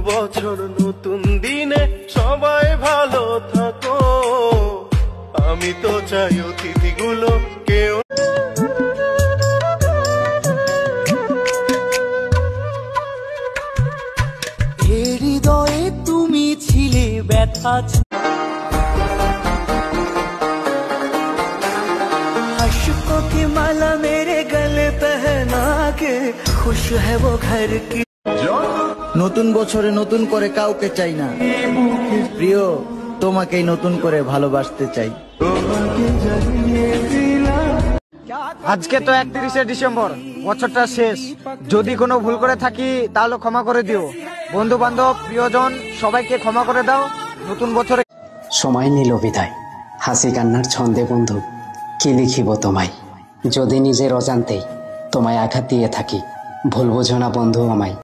বছর নতুন দিনে সবাই ভালো থাকো, আমি তো চাই অতিথিগুলো কেউ। হৃদয়ে তুমি ছিলে ব্যথা, अशकों की माला मेरे गले पहना के खुश है वो घर की। নতুন বছরে নতুন করে কাউকে চাই না প্রিয়, তোমাকেই নতুন করে ভালোবাসতে চাই। আজকে তো 31শে ডিসেম্বর, বছরটা শেষ। যদি কোনো ভুল করে থাকি তাহলে ক্ষমা করে দিও। বন্ধু বান্ধব প্রিয়জন সবাইকে ক্ষমা করে দাও। নতুন বছরে সময় নিল বিদায়, হাসি কান্নার ছন্দে বন্ধু কি লিখিব তোমায়। যদি নিজের অজান্তেই তোমায় আঘাত দিয়ে থাকি, ভুল বোঝো না বন্ধু আমায়।